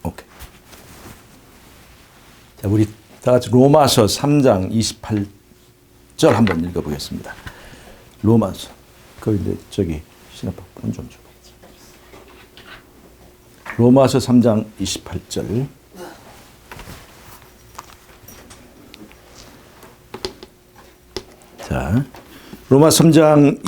오케이. 자, 우리 다 같이 로마서 3장 28절 한번 읽어보겠습니다. 로마서. 이제 저기 신학법 좀 줘. 로마서 3장 28절. 자, 로마 3장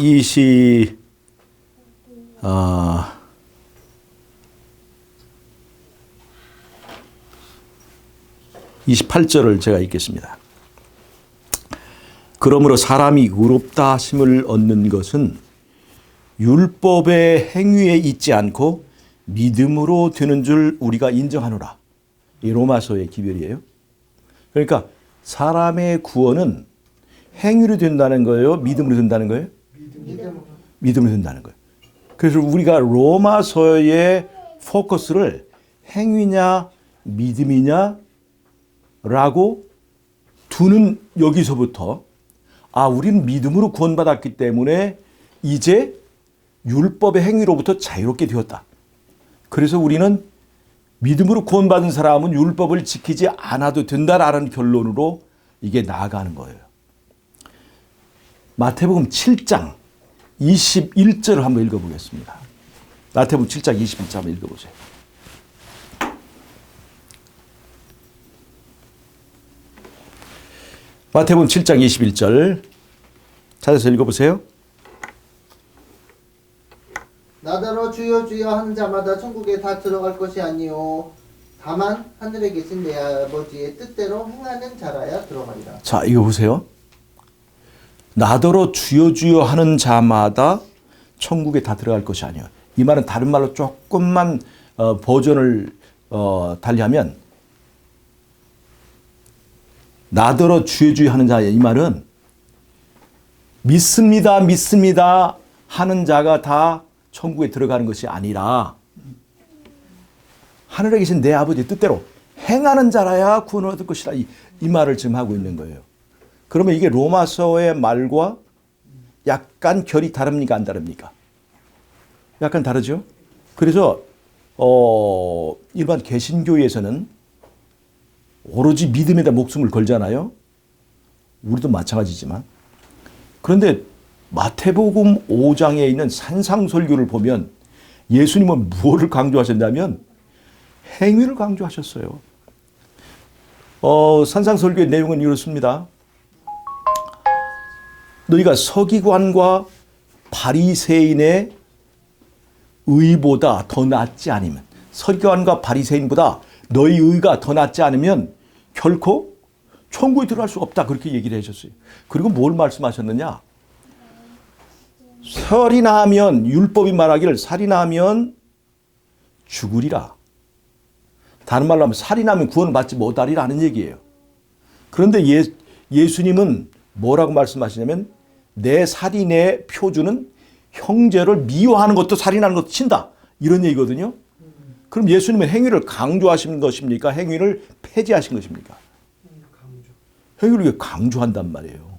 28절을 제가 읽겠습니다. 그러므로 사람이 의롭다 하심을 얻는 것은 율법의 행위에 있지 않고 믿음으로 되는 줄 우리가 인정하노라. 이 로마서의 기별이에요. 그러니까 사람의 구원은 행위로 된다는 거예요? 믿음으로 된다는 거예요? 믿음으로 된다는 거예요. 그래서 우리가 로마서의 포커스를 행위냐 믿음이냐 라고 두는 여기서부터 우리는 믿음으로 구원받았기 때문에 이제 율법의 행위로부터 자유롭게 되었다. 그래서 우리는 믿음으로 구원받은 사람은 율법을 지키지 않아도 된다라는 결론으로 이게 나아가는 거예요. 마태복음 7장 21절을 한번 읽어보겠습니다. 마태복음 7장 21절 한번 읽어보세요. 마태복음 7장 21절 찾아서 읽어보세요. 나더러 주여 주여 하는 자마다 천국에 다 들어갈 것이 아니요 다만 하늘에 계신 내 아버지의 뜻대로 행하는 자라야 들어가리라. 자, 이거 보세요. 나더러 주여 주여 하는 자마다 천국에 다 들어갈 것이 아니요. 이 말은 다른 말로 조금만 버전을 달리하면 나더러 주여 주여 하는 자, 이 말은 믿습니다 믿습니다 하는 자가 다 천국에 들어가는 것이 아니라 하늘에 계신 내 아버지의 뜻대로 행하는 자라야 구원을 얻을 것이라, 이 말을 지금 하고 있는 거예요. 그러면 이게 로마서의 말과 약간 결이 다릅니까 안 다릅니까? 약간 다르죠. 그래서 일반 개신교에서는 오로지 믿음에다 목숨을 걸잖아요. 우리도 마찬가지지만. 그런데 마태복음 5장에 있는 산상설교를 보면 예수님은 무엇을 강조하셨냐면 행위를 강조하셨어요. 산상설교의 내용은 이렇습니다. 너희가 서기관과 바리새인의 의보다 더 낫지 않으면, 서기관과 바리새인보다 너희 의가 더 낫지 않으면 결코 천국에 들어갈 수 없다, 그렇게 얘기를 하셨어요. 그리고 뭘 말씀하셨느냐? 살인하면, 율법이 말하기를 살인하면 죽으리라. 다른 말로 하면 살인하면 구원을 받지 못하리라는 얘기예요. 그런데 예수님은 뭐라고 말씀하시냐면 내 살인의 표준은 형제를 미워하는 것도 살인하는 것도 친다, 이런 얘기거든요. 그럼 예수님은 행위를 강조하신 것입니까? 행위를 폐지하신 것입니까? 행위를 강조한단 말이에요.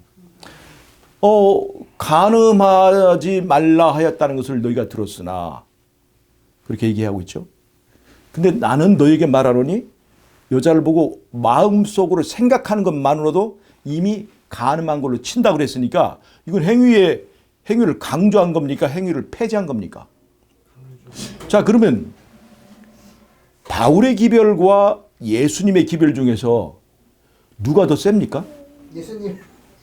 간음하지 말라 하였다는 것을 너희가 들었으나, 그렇게 얘기하고 있죠. 근데 나는 너에게 말하노니 여자를 보고 마음속으로 생각하는 것만으로도 이미 간음한 걸로 친다 그랬으니까 이건 행위를 강조한 겁니까? 행위를 폐지한 겁니까? 자, 그러면 바울의 기별과 예수님의 기별 중에서 누가 더 셉니까?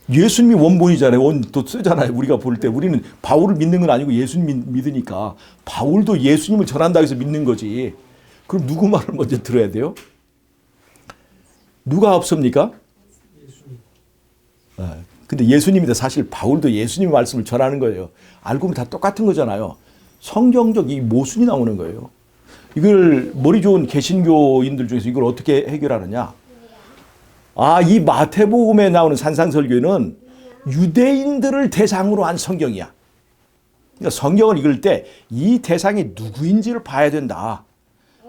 예수님이 원본이잖아요. 원도 쓰잖아요. 우리가 볼 때 우리는 바울을 믿는 건 아니고 예수님 믿으니까 바울도 예수님을 전한다고 해서 믿는 거지. 그럼 누구 말을 먼저 들어야 돼요? 누가 앞섭니까? 예수님. 근데 예수님인데 사실 바울도 예수님의 말씀을 전하는 거예요. 알고 보면 다 똑같은 거잖아요. 성경적 이 모순이 나오는 거예요. 이걸 머리 좋은 개신교인들 중에서 이걸 어떻게 해결하느냐? 이 마태복음에 나오는 산상설교는 유대인들을 대상으로 한 성경이야. 그러니까 성경을 읽을 때 이 대상이 누구인지를 봐야 된다.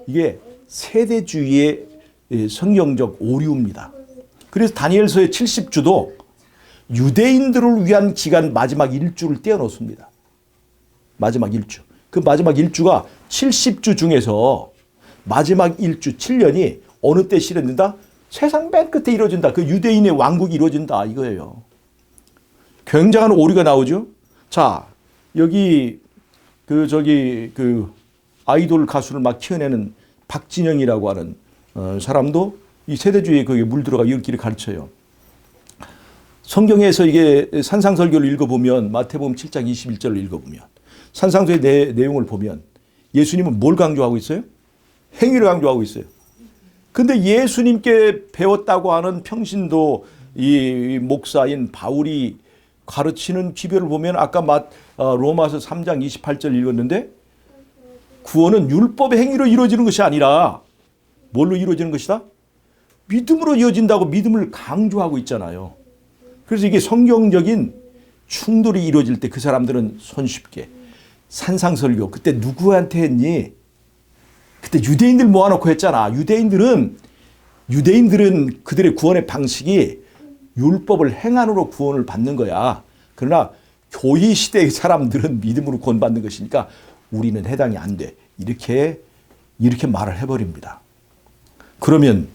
이게 세대주의의 성경적 오류입니다. 그래서 다니엘서의 70주도 유대인들을 위한 기간 마지막 1주를 떼어놓습니다. 마지막 1주. 그 마지막 1주가 70주 중에서 마지막 일주 7년이 어느 때 실현된다? 세상 맨 끝에 이루어진다. 그 유대인의 왕국이 이루어진다 이거예요. 굉장한 오류가 나오죠. 자, 여기 그 아이돌 가수를 막 키워내는 박진영이라고 하는 사람도 이 세대주의에 거기에 물들어가 이렇게 가르쳐요. 성경에서 이게 산상설교를 읽어보면 마태복음 7장 21절을 읽어보면 산상설의 내용을 보면 예수님은 뭘 강조하고 있어요? 행위를 강조하고 있어요. 근데 예수님께 배웠다고 하는 평신도 이 목사인 바울이 가르치는 기별을 보면 아까 로마서 3장 28절 읽었는데 구원은 율법의 행위로 이루어지는 것이 아니라 뭘로 이루어지는 것이다? 믿음으로 이루어진다고 믿음을 강조하고 있잖아요. 그래서 이게 성경적인 충돌이 이루어질 때 그 사람들은 손쉽게 산상설교 그때 누구한테 했니? 그때 유대인들 모아놓고 했잖아. 유대인들은 그들의 구원의 방식이 율법을 행함으로 구원을 받는 거야. 그러나 교회 시대의 사람들은 믿음으로 구원받는 것이니까 우리는 해당이 안 돼. 이렇게 말을 해버립니다. 그러면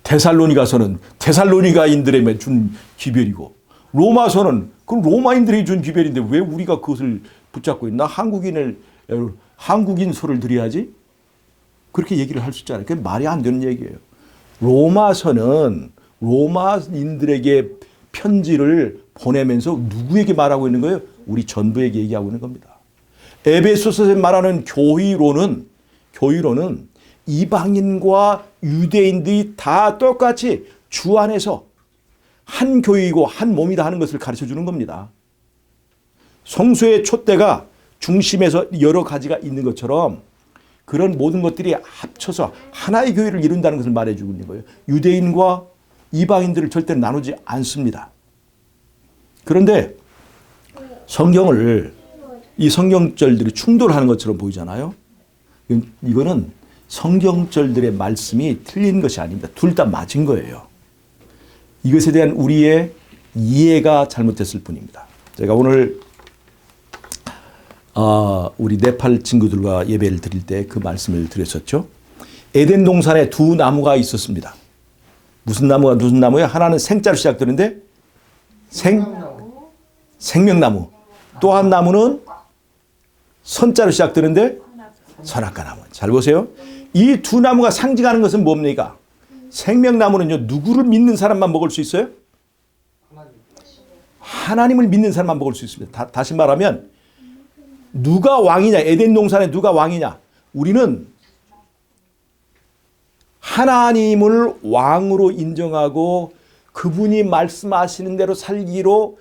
데살로니가서는 데살로니가인들에게 준 기별이고 로마서는 그럼 로마인들이 준 기별인데 왜 우리가 그것을 붙잡고 있나? 한국인서를 드려야지. 그렇게 얘기를 할 수 있잖아요. 그게 말이 안 되는 얘기예요. 로마서는 로마인들에게 편지를 보내면서 누구에게 말하고 있는 거예요? 우리 전부에게 얘기하고 있는 겁니다. 에베소서에 말하는 교의로는 이방인과 유대인들이 다 똑같이 주 안에서 한 교회이고 한 몸이다 하는 것을 가르쳐 주는 겁니다. 성소의 촛대가 중심에서 여러 가지가 있는 것처럼 그런 모든 것들이 합쳐서 하나의 교회를 이룬다는 것을 말해주고 있는 거예요. 유대인과 이방인들을 절대 나누지 않습니다. 그런데 성경을 이 성경절들이 충돌하는 것처럼 보이잖아요. 이거는 성경절들의 말씀이 틀린 것이 아닙니다. 둘 다 맞은 거예요. 이것에 대한 우리의 이해가 잘못됐을 뿐입니다. 제가 오늘 우리 네팔 친구들과 예배를 드릴 때 그 말씀을 드렸었죠. 에덴 동산에 두 나무가 있었습니다. 무슨 나무예요? 하나는 생자로 시작되는데 생명나무. 또 한 나무는 선자로 시작되는데 선악과 나무. 잘 보세요. 이 두 나무가 상징하는 것은 뭡니까? 생명나무는요, 누구를 믿는 사람만 먹을 수 있어요? 하나님을 믿는 사람만 먹을 수 있습니다. 다시 말하면 누가 왕이냐? 에덴 동산에 누가 왕이냐? 우리는 하나님을 왕으로 인정하고 그분이 말씀하시는 대로 살기로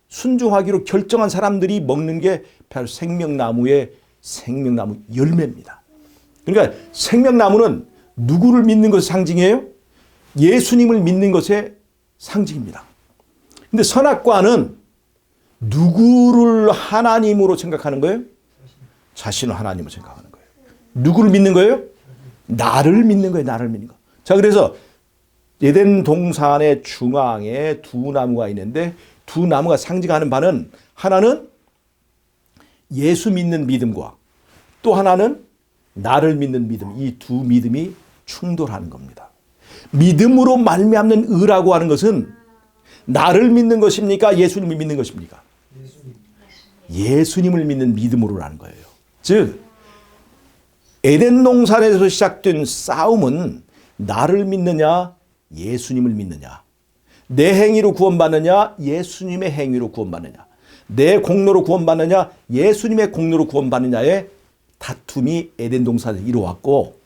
순종하기로 결정한 사람들이 먹는 게 바로 생명나무 열매입니다. 그러니까 생명나무는 누구를 믿는 것의 상징이에요? 예수님을 믿는 것의 상징입니다. 근데 선악과는 누구를 하나님으로 생각하는 거예요? 자신을 하나님으로 생각하는 거예요. 누구를 믿는 거예요? 나를 믿는 거예요. 나를 믿는 거. 자, 그래서 에덴 동산의 중앙에 두 나무가 있는데 두 나무가 상징하는 바는 하나는 예수 믿는 믿음과 또 하나는 나를 믿는 믿음. 이 두 믿음이 충돌하는 겁니다. 믿음으로 말미암는 의라고 하는 것은 나를 믿는 것입니까? 예수님을 믿는 것입니까? 예수님을 믿는 믿음으로라는 거예요. 즉 에덴 동산에서 시작된 싸움은 나를 믿느냐 예수님을 믿느냐, 내 행위로 구원받느냐 예수님의 행위로 구원받느냐, 내 공로로 구원받느냐 예수님의 공로로 구원받느냐의 다툼이 에덴 동산에서 이루어왔고,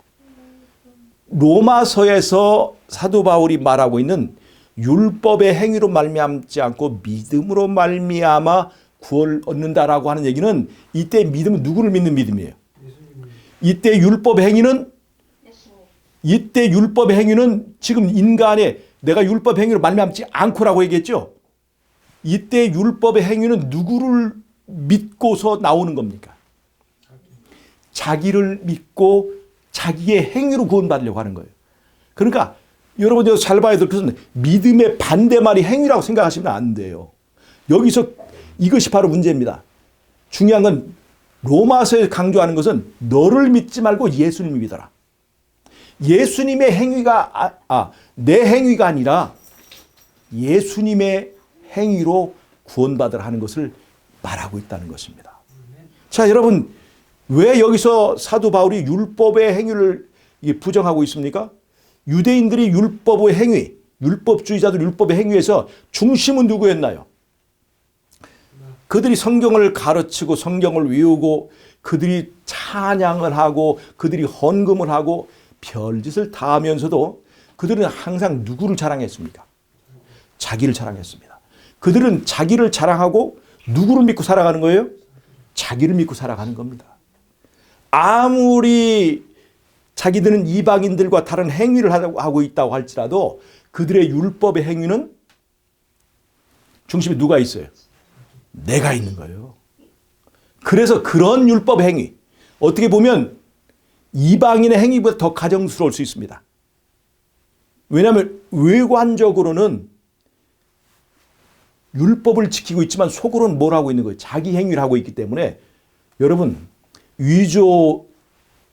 로마서에서 사도 바울이 말하고 있는 율법의 행위로 말미암지 않고 믿음으로 말미암아 구원을 얻는다라고 하는 얘기는 이때 믿음은 누구를 믿는 믿음이에요? 이때 율법의 행위는 지금 인간의 내가 율법 행위로 말미암지 않고라고 얘기했죠. 이때 율법의 행위는 누구를 믿고서 나오는 겁니까? 자기를 믿고 자기의 행위로 구원받으려고 하는 거예요. 그러니까 여러분 잘 봐야 될 것은 믿음의 반대말이 행위라고 생각하시면 안 돼요. 여기서 이것이 바로 문제입니다. 중요한 건 로마서에 강조하는 것은 너를 믿지 말고 예수님을 믿어라. 예수님의 행위가 내 행위가 아니라 예수님의 행위로 구원받으라 하는 것을 말하고 있다는 것입니다. 자, 여러분, 왜 여기서 사도 바울이 율법의 행위를 부정하고 있습니까? 유대인들이 율법의 행위, 율법주의자들 율법의 행위에서 중심은 누구였나요? 그들이 성경을 가르치고 성경을 외우고 그들이 찬양을 하고 그들이 헌금을 하고 별짓을 다 하면서도 그들은 항상 누구를 자랑했습니까? 자기를 자랑했습니다. 그들은 자기를 자랑하고 누구를 믿고 살아가는 거예요? 자기를 믿고 살아가는 겁니다. 아무리 자기들은 이방인들과 다른 행위를 하고 있다고 할지라도 그들의 율법의 행위는 중심에 누가 있어요? 내가 있는 거예요. 그래서 그런 율법 행위, 어떻게 보면 이방인의 행위보다 더 가정스러울 수 있습니다. 왜냐하면 외관적으로는 율법을 지키고 있지만 속으로는 뭘 하고 있는 거예요? 자기 행위를 하고 있기 때문에 여러분, 위조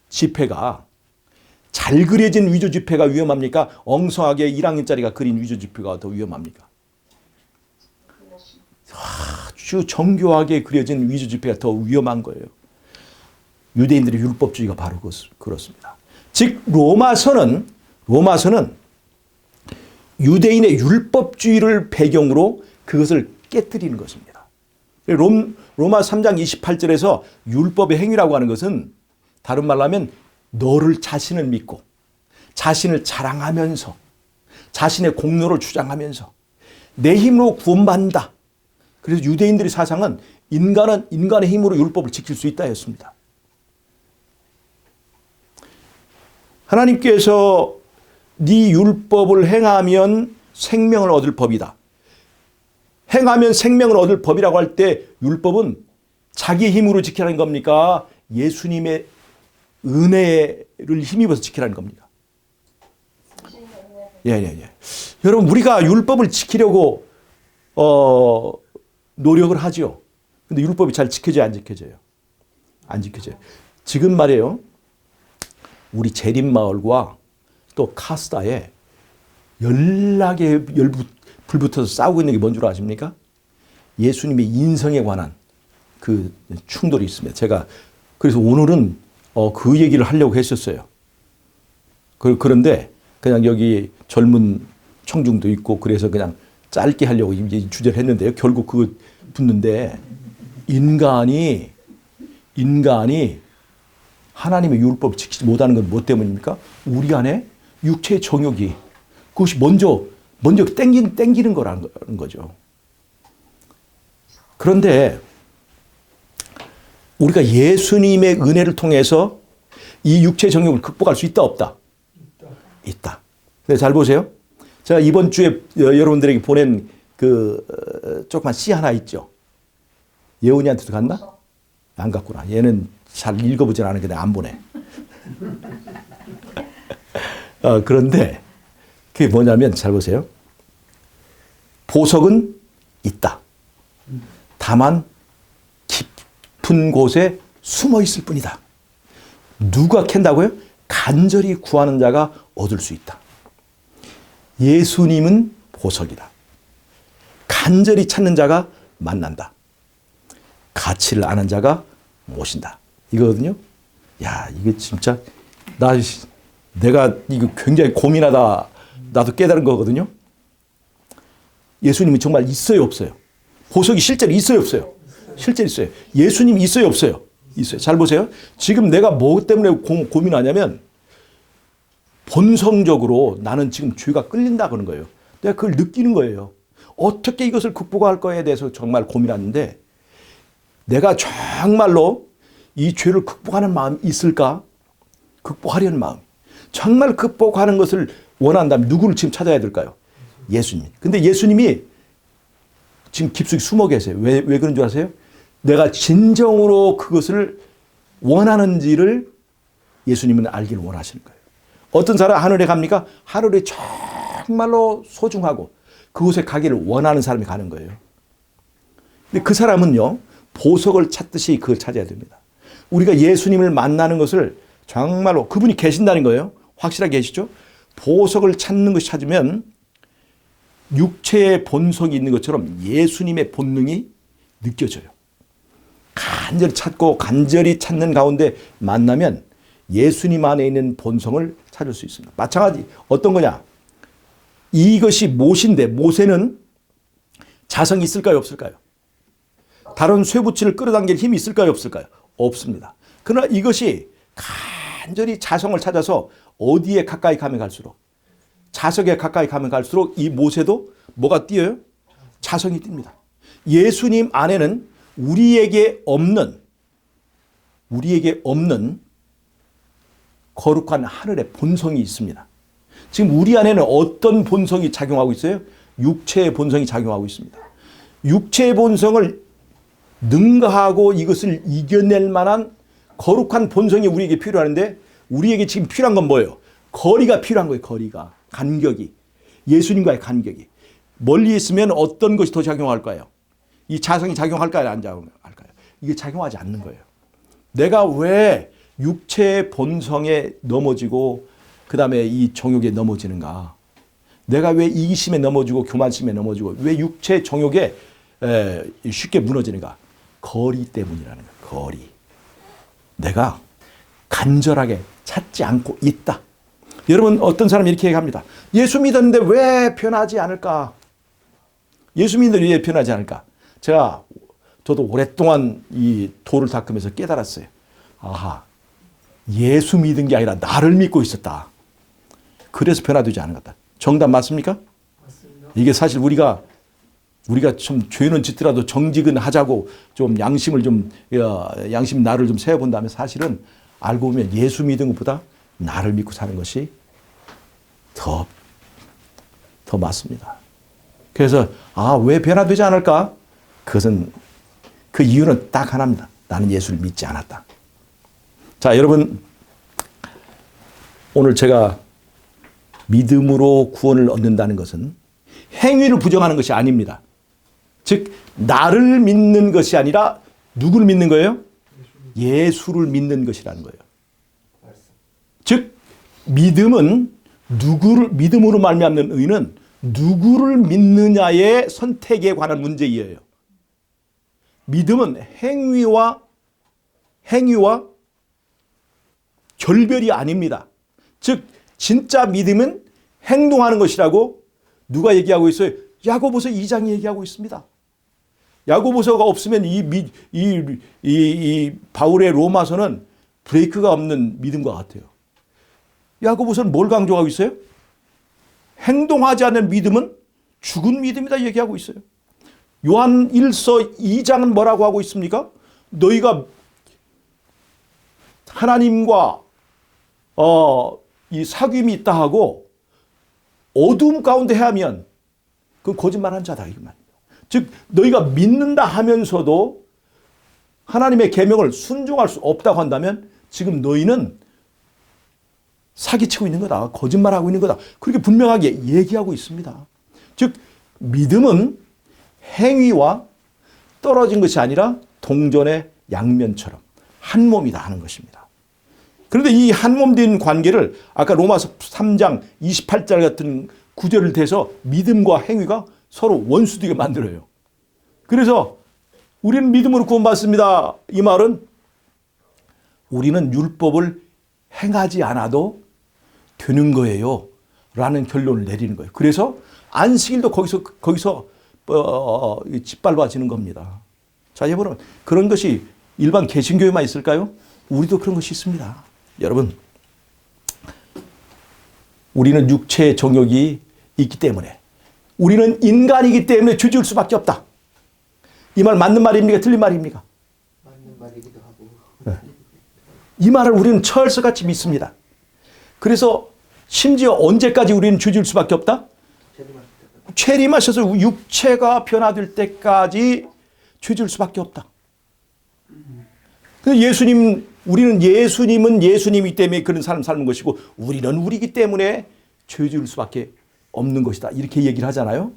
지폐가 잘 그려진 위조 지폐가 위험합니까? 엉성하게 1학년짜리가 그린 위조 지폐가 더 위험합니까? 아주 정교하게 그려진 위조 지폐가 더 위험한 거예요. 유대인들의 율법주의가 바로 그렇습니다. 즉 로마서는 유대인의 율법주의를 배경으로 그것을 깨뜨리는 것입니다. 로마 3장 28절에서 율법의 행위라고 하는 것은 다른 말로 하면 너를 자신을 믿고 자신을 자랑하면서 자신의 공로를 주장하면서 내 힘으로 구원받는다. 그래서 유대인들의 사상은 인간은 인간의 힘으로 율법을 지킬 수 있다 였습니다. 하나님께서 네 율법을 행하면 생명을 얻을 법이다. 행하면 생명을 얻을 법이라고 할 때 율법은 자기 힘으로 지키라는 겁니까? 예수님의 은혜를 힘입어서 지키라는 겁니다. 예. 여러분, 우리가 율법을 지키려고 노력을 하죠. 근데 율법이 잘 지켜져요, 안 지켜져요? 안 지켜져요. 지금 말이에요. 우리 재림마을과 또 카스다에 연락에 불붙어서 싸우고 있는 게 뭔 줄 아십니까? 예수님의 인성에 관한 그 충돌이 있습니다. 제가 그래서 오늘은 그 얘기를 하려고 했었어요. 그런데 그냥 여기 젊은 청중도 있고 그래서 그냥 짧게 하려고 이제 주제를 했는데요. 결국 그거 붙는데 인간이 하나님의 율법을 지키지 못하는 건 뭐 때문입니까? 우리 안에 육체의 정욕이 그것이 먼저 땡기는 거라는 거죠. 그런데 우리가 예수님의 은혜를 통해서 이 육체의 정욕을 극복할 수 있다 없다? 있다. 네, 잘 보세요. 제가 이번 주에 여러분들에게 보낸 그 조그만 시 하나 있죠. 예은이한테도 갔나? 안 갔구나. 얘는 잘 읽어보진 않은 게 내가 안 보내. 그런데 그게 뭐냐면 잘 보세요. 보석은 있다. 다만 깊은 곳에 숨어 있을 뿐이다. 누가 캔다고요? 간절히 구하는 자가 얻을 수 있다. 예수님은 보석이다. 간절히 찾는 자가 만난다. 가치를 아는 자가 모신다. 이거거든요. 야, 이게 진짜 내가 이거 굉장히 고민하다 나도 깨달은 거거든요. 예수님이 정말 있어요, 없어요? 보석이 실제로 있어요, 없어요? 실제로 있어요. 예수님이 있어요, 없어요? 있어요. 잘 보세요. 지금 내가 뭐 때문에 고민하냐면 본성적으로 나는 지금 죄가 끌린다 그러는 거예요. 내가 그걸 느끼는 거예요. 어떻게 이것을 극복할 거에 대해서 정말 고민하는데 내가 정말로 이 죄를 극복하는 마음이 있을까? 극복하려는 마음. 정말 극복하는 것을 원한다면 누구를 지금 찾아야 될까요? 예수님. 근데 예수님이 지금 깊숙이 숨어 계세요. 왜 그런 줄 아세요? 내가 진정으로 그것을 원하는지를 예수님은 알기를 원하시는 거예요. 어떤 사람 하늘에 갑니까? 하늘에 정말로 소중하고 그곳에 가기를 원하는 사람이 가는 거예요. 근데 그 사람은요, 보석을 찾듯이 그걸 찾아야 됩니다. 우리가 예수님을 만나는 것을 정말로 그분이 계신다는 거예요. 확실하게 계시죠? 보석을 찾는 것이 찾으면 육체의 본성이 있는 것처럼 예수님의 본능이 느껴져요. 간절히 찾고 간절히 찾는 가운데 만나면 예수님 안에 있는 본성을 찾을 수 있습니다. 마찬가지 어떤 거냐? 이것이 못인데 못에는 자성이 있을까요? 없을까요? 다른 쇠붙이를 끌어당길 힘이 있을까요? 없을까요? 없습니다. 그러나 이것이 간절히 자성을 찾아서 어디에 가까이 가면 갈수록 자석에 가까이 가면 갈수록 이 못에도 뭐가 띄어요? 자성이 띕니다. 예수님 안에는 우리에게 없는 거룩한 하늘의 본성이 있습니다. 지금 우리 안에는 어떤 본성이 작용하고 있어요? 육체의 본성이 작용하고 있습니다. 육체의 본성을 능가하고 이것을 이겨낼 만한 거룩한 본성이 우리에게 필요한데 우리에게 지금 필요한 건 뭐예요? 거리가 필요한 거예요. 거리가. 간격이. 예수님과의 간격이. 멀리 있으면 어떤 것이 더 작용할까요? 이 자성이 작용할까요? 안 작용할까요? 이게 작용하지 않는 거예요. 내가 왜 육체의 본성에 넘어지고 그 다음에 이 정욕에 넘어지는가? 내가 왜 이기심에 넘어지고 교만심에 넘어지고 왜 육체 정욕에 쉽게 무너지는가? 거리 때문이라는 거예요. 거리. 내가 간절하게 찾지 않고 있다. 여러분 어떤 사람이 이렇게 얘기합니다. 예수 믿었는데 왜 변하지 않을까? 예수 믿는데 왜 변하지 않을까? 저도 오랫동안 이 도를 닦으면서 깨달았어요. 아하, 예수 믿은 게 아니라 나를 믿고 있었다. 그래서 변화되지 않은 것 같다. 정답 맞습니까? 맞습니다. 이게 사실 우리가 좀 죄는 짓더라도 정직은 하자고 좀 양심 나를 좀 세워본다면 사실은 알고 보면 예수 믿은 것보다 나를 믿고 사는 것이 더 맞습니다. 그래서 왜 변화되지 않을까? 그 이유는 딱 하나입니다. 나는 예수를 믿지 않았다. 자, 여러분 오늘 제가 믿음으로 구원을 얻는다는 것은 행위를 부정하는 것이 아닙니다. 즉 나를 믿는 것이 아니라 누구를 믿는 거예요? 예수를 믿는 것이라는 거예요. 즉 믿음으로 말미암는 의는 누구를 믿느냐의 선택에 관한 문제이에요. 믿음은 행위와 결별이 아닙니다. 즉 진짜 믿음은 행동하는 것이라고 누가 얘기하고 있어요? 야고보서 2장이 얘기하고 있습니다. 야고보서가 없으면 이 바울의 로마서는 브레이크가 없는 믿음과 같아요. 야고보서는 뭘 강조하고 있어요? 행동하지 않는 믿음은 죽은 믿음이다 얘기하고 있어요. 요한 1서 2장은 뭐라고 하고 있습니까? 너희가 하나님과 이 사귐이 있다 하고 어두움 가운데 헤매면 그건 거짓말한 자다 이 말이에요. 즉 너희가 믿는다 하면서도 하나님의 계명을 순종할 수 없다고 한다면 지금 너희는 사기치고 있는 거다. 거짓말하고 있는 거다. 그렇게 분명하게 얘기하고 있습니다. 즉 믿음은 행위와 떨어진 것이 아니라 동전의 양면처럼 한 몸이다 하는 것입니다. 그런데 이 한 몸 된 관계를 아까 로마서 3장 28절 같은 구절을 대서 믿음과 행위가 서로 원수되게 만들어요. 그래서 우리는 믿음으로 구원받습니다. 이 말은 우리는 율법을 행하지 않아도 되는 거예요. 라는 결론을 내리는 거예요. 그래서 안식일도 거기서 짓밟아지는 겁니다. 자, 여러분 그런 것이 일반 개신교회만 있을까요? 우리도 그런 것이 있습니다. 여러분 우리는 육체의 정욕이 있기 때문에 우리는 인간이기 때문에 죄지을 수밖에 없다. 이 말 맞는 말입니까? 틀린 말입니까? 맞는 말이기도 하고. 네. 이 말을 우리는 철석같이 믿습니다. 그래서 심지어 언제까지 우리는 죄지을 수밖에 없다? 체림하셔서 육체가 변화될 때까지 죄지을 수밖에 없다. 우리는 예수님이기 때문에 그런 삶을 사는 것이고 우리는 우리이기 때문에 죄지을 수밖에 없는 것이다. 이렇게 얘기를 하잖아요.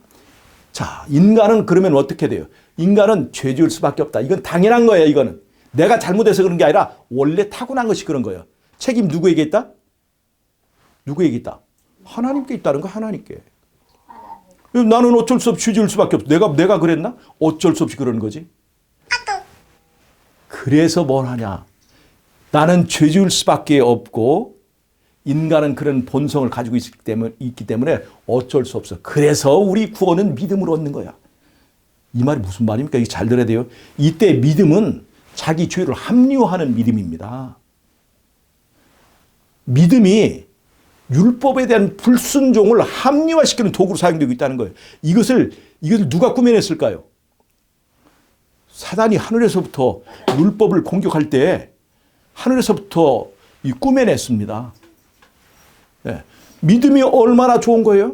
자, 인간은 그러면 어떻게 돼요? 인간은 죄지을 수밖에 없다. 이건 당연한 거예요. 이거는 내가 잘못해서 그런 게 아니라 원래 타고난 것이 그런 거예요. 책임 누구에게 있다? 누구에게 있다? 하나님께 있다는 거, 하나님께. 나는 어쩔 수 없이 죄 지을 수밖에 없어. 내가 그랬나? 어쩔 수 없이 그러는 거지. 그래서 뭘 하냐? 나는 죄 지을 수밖에 없고 인간은 그런 본성을 가지고 있기 때문에 어쩔 수 없어. 그래서 우리 구원은 믿음으로 얻는 거야. 이 말이 무슨 말입니까? 이게 잘 들어야 돼요. 이때 믿음은 자기 죄를 합리화하는 믿음입니다. 믿음이 율법에 대한 불순종을 합리화시키는 도구로 사용되고 있다는 거예요. 이것을 누가 꾸며냈을까요? 사단이 하늘에서부터 율법을 공격할 때 하늘에서부터 꾸며냈습니다. 네. 믿음이 얼마나 좋은 거예요?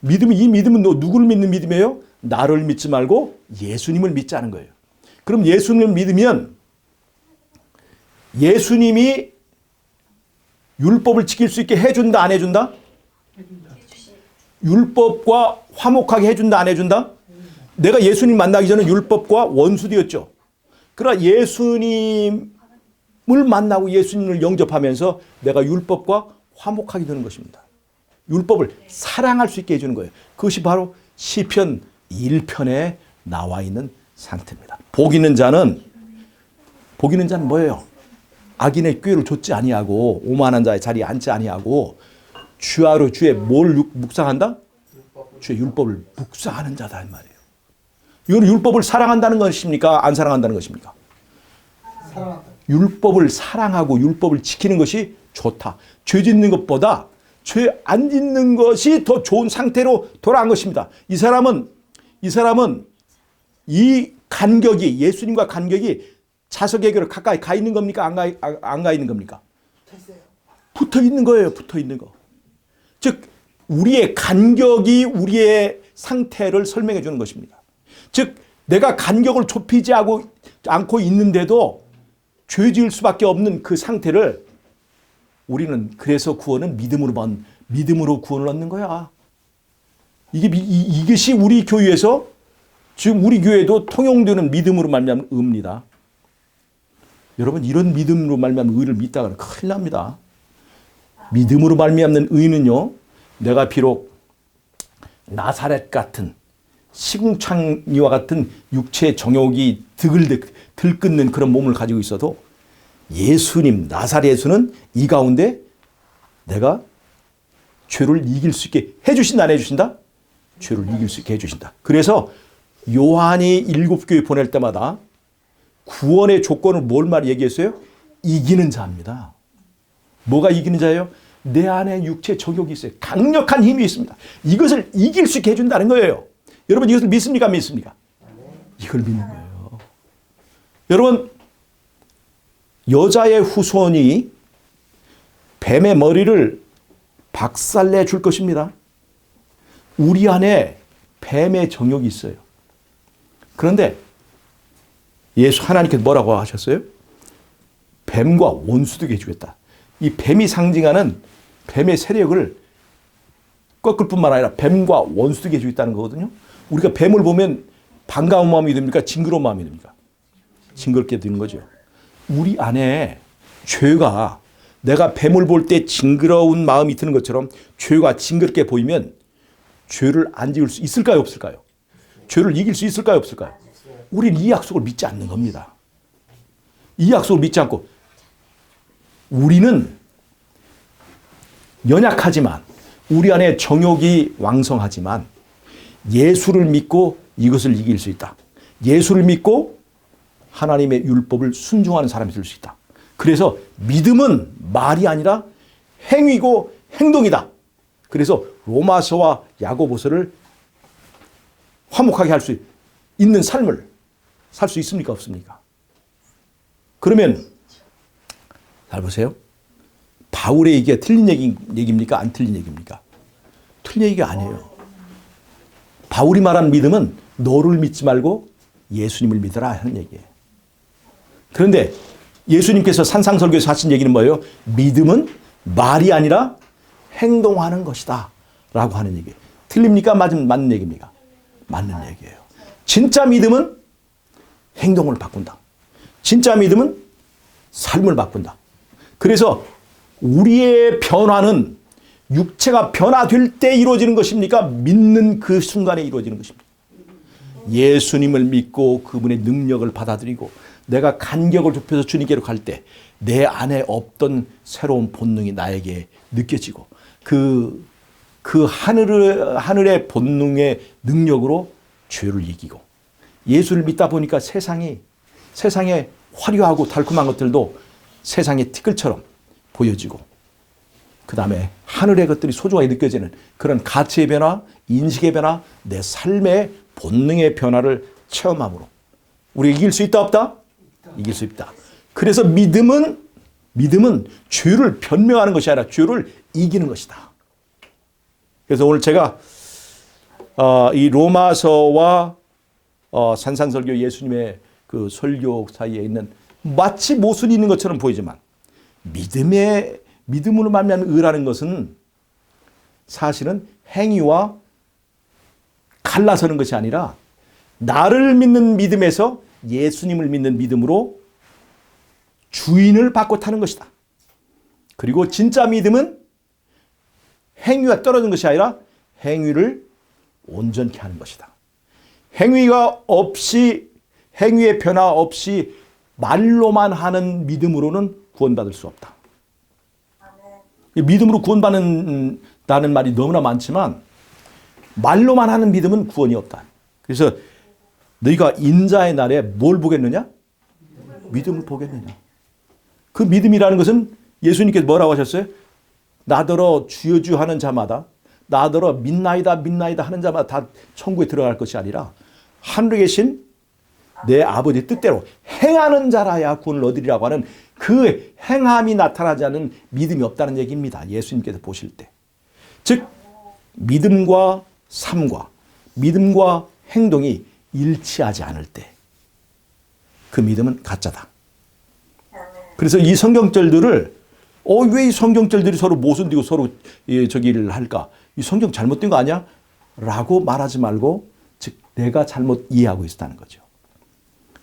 이 믿음은 누구를 믿는 믿음이에요? 나를 믿지 말고 예수님을 믿자는 거예요. 그럼 예수님을 믿으면 예수님이 율법을 지킬 수 있게 해준다, 안 해준다? 율법과 화목하게 해준다, 안 해준다? 내가 예수님 만나기 전에 율법과 원수되었죠. 그러나 예수님을 만나고 예수님을 영접하면서 내가 율법과 화목하게 되는 것입니다. 율법을 사랑할 수 있게 해주는 거예요. 그것이 바로 시편 1편에 나와 있는 상태입니다. 복 있는 자는 뭐예요? 악인의 꾀를 좇지 아니하고 오만한 자의 자리에 앉지 아니하고 주야로 주의 뭘 묵상한다? 주의 율법을 묵상하는 자다 이 말이에요. 이건 율법을 사랑한다는 것입니까? 안 사랑한다는 것입니까? 사랑한다. 율법을 사랑하고 율법을 지키는 것이 좋다. 죄 짓는 것보다 죄 안 짓는 것이 더 좋은 상태로 돌아간 것입니다. 이 사람은 이 간격이, 예수님과 간격이 자석에게로 가까이 가 있는 겁니까? 안 가 있는 겁니까? 붙어 있는 거예요. 붙어 있는 거. 즉 우리의 간격이 우리의 상태를 설명해 주는 것입니다. 즉 내가 간격을 좁히지 않고 있는데도 죄 지을 수밖에 없는 그 상태를 우리는 그래서 구원은 믿음으로 구원을 얻는 거야. 이것이 우리 교회에서 지금 우리 교회도 통용되는 믿음으로 말미암은 의입니다. 여러분 이런 믿음으로 말미암은 의를 믿다가는 큰일 납니다. 믿음으로 말미암는 의는요. 내가 비록 나사렛 같은 시궁창이와 같은 육체의 정욕이 들끓는 그런 몸을 가지고 있어도 예수님 나사렛 예수는 이 가운데 내가 죄를 이길 수 있게 해주신다 안 해주신다? 죄를 이길 수 있게 해주신다. 그래서 요한이 7교회 보낼 때마다 구원의 조건을 뭘 얘기했어요? 이기는 자입니다. 뭐가 이기는 자예요? 내 안에 육체 정욕이 있어요. 강력한 힘이 있습니다. 이것을 이길 수 있게 해준다는 거예요. 여러분 이것을 믿습니까? 안 믿습니까? 이걸 믿는 거예요. 여러분 여자의 후손이 뱀의 머리를 박살내 줄 것입니다. 우리 안에 뱀의 정욕이 있어요. 그런데 예수 하나님께서 뭐라고 하셨어요? 뱀과 원수되게 해주겠다. 이 뱀이 상징하는 뱀의 세력을 꺾을 뿐만 아니라 뱀과 원수되게 해주겠다는 거거든요. 우리가 뱀을 보면 반가운 마음이 됩니까? 징그러운 마음이 됩니까? 징그럽게 되는 거죠. 우리 안에 죄가 내가 뱀을 볼 때 징그러운 마음이 드는 것처럼 죄가 징그럽게 보이면 죄를 안 지을 수 있을까요? 없을까요? 죄를 이길 수 있을까요? 없을까요? 우리는 이 약속을 믿지 않는 겁니다. 이 약속을 믿지 않고 우리는 연약하지만 우리 안에 정욕이 왕성하지만 예수를 믿고 이것을 이길 수 있다. 예수를 믿고 하나님의 율법을 순종하는 사람이 될 수 있다. 그래서 믿음은 말이 아니라 행위고 행동이다. 그래서 로마서와 야고보서를 화목하게 할 수 있는 삶을 살 수 있습니까? 없습니까? 그러면 잘 보세요. 바울의 얘기가 틀린 얘기입니까? 안 틀린 얘기입니까? 틀린 얘기가 아니에요. 바울이 말한 믿음은 너를 믿지 말고 예수님을 믿어라 하는 얘기예요. 그런데 예수님께서 산상설교에서 하신 얘기는 뭐예요? 믿음은 말이 아니라 행동하는 것이다 라고 하는 얘기예요. 틀립니까? 맞는 얘기입니까? 맞는 얘기예요. 진짜 믿음은 행동을 바꾼다. 진짜 믿음은 삶을 바꾼다. 그래서 우리의 변화는 육체가 변화될 때 이루어지는 것입니까? 믿는 그 순간에 이루어지는 것입니다. 예수님을 믿고 그분의 능력을 받아들이고 내가 간격을 좁혀서 주님께로 갈 때 내 안에 없던 새로운 본능이 나에게 느껴지고 그 하늘의 본능의 능력으로 죄를 이기고 예수를 믿다 보니까 세상에 화려하고 달콤한 것들도 세상의 티끌처럼 보여지고 그 다음에 하늘의 것들이 소중하게 느껴지는 그런 가치의 변화, 인식의 변화, 내 삶의 본능의 변화를 체험함으로 우리가 이길 수 있다 없다? 이길 수 있다. 그래서 믿음은 죄를 변명하는 것이 아니라 죄를 이기는 것이다. 그래서 오늘 제가 이 로마서와 산상설교 예수님의 그 설교 사이에 있는 마치 모순이 있는 것처럼 보이지만 믿음으로 말미암은 의라는 것은 사실은 행위와 갈라서는 것이 아니라 나를 믿는 믿음에서 예수님을 믿는 믿음으로 주인을 바꿔 타는 것이다. 그리고 진짜 믿음은 행위와 떨어진 것이 아니라 행위를 온전케 하는 것이다. 행위의 변화 없이 말로만 하는 믿음으로는 구원받을 수 없다. 믿음으로 구원받는다는 말이 너무나 많지만 말로만 하는 믿음은 구원이 없다. 그래서 너희가 인자의 날에 뭘 보겠느냐? 믿음을 보겠느냐? 그 믿음이라는 것은 예수님께서 뭐라고 하셨어요? 나더러 주여 주여 하는 자마다 나더러 믿나이다 믿나이다 하는 자마다 다 천국에 들어갈 것이 아니라 하늘에 계신 내 아버지 뜻대로 행하는 자라야 구원을 얻으리라고 하는 그 행함이 나타나지 않는 믿음이 없다는 얘기입니다. 예수님께서 보실 때. 즉 믿음과 삶과 믿음과 행동이 일치하지 않을 때 그 믿음은 가짜다. 그래서 이 성경절들을 왜 이 성경절들이 서로 모순되고 서로 저기를 할까? 이 성경 잘못된 거 아니야? 라고 말하지 말고 즉 내가 잘못 이해하고 있었다는 거죠.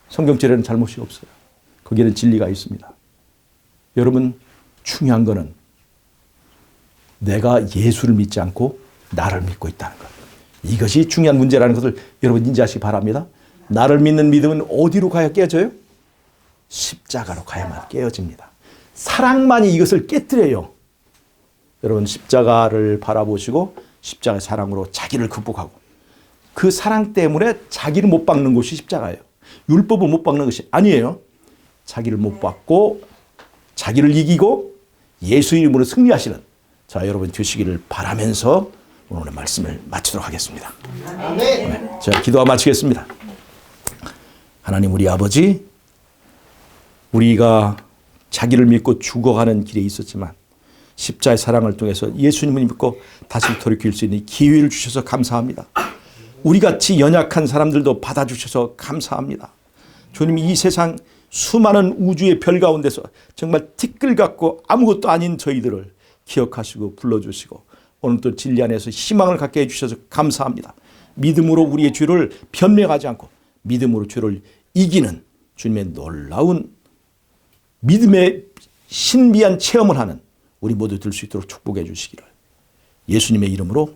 성경절에는 잘못이 없어요. 거기에는 진리가 있습니다. 여러분 중요한 거는 내가 예수를 믿지 않고 나를 믿고 있다는 것. 이것이 중요한 문제라는 것을 여러분 인지하시기 바랍니다. 나를 믿는 믿음은 어디로 가야 깨어져요? 십자가로 가야만 깨어집니다. 사랑만이 이것을 깨뜨려요. 여러분 십자가를 바라보시고 십자가의 사랑으로 자기를 극복하고 그 사랑 때문에 자기를 못 박는 것이 십자가예요. 율법을 못 박는 것이 아니에요. 자기를 못 박고 자기를 이기고 예수 이름으로 승리하시는 자 여러분 되시기를 바라면서 오늘의 말씀을 마치도록 하겠습니다. 아멘. 자 기도와 마치겠습니다. 하나님 우리 아버지 우리가 자기를 믿고 죽어가는 길에 있었지만 십자의 사랑을 통해서 예수님을 믿고 다시 돌이킬 수 있는 기회를 주셔서 감사합니다. 우리같이 연약한 사람들도 받아주셔서 감사합니다. 주님 이 세상 수많은 우주의 별 가운데서 정말 티끌 같고 아무것도 아닌 저희들을 기억하시고 불러주시고 오늘 또 진리 안에서 희망을 갖게 해주셔서 감사합니다. 믿음으로 우리의 죄를 변명하지 않고 믿음으로 죄를 이기는 주님의 놀라운 믿음의 신비한 체험을 하는 우리 모두 될 수 있도록 축복해 주시기를 예수님의 이름으로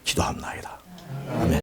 기도합나이다. 아멘.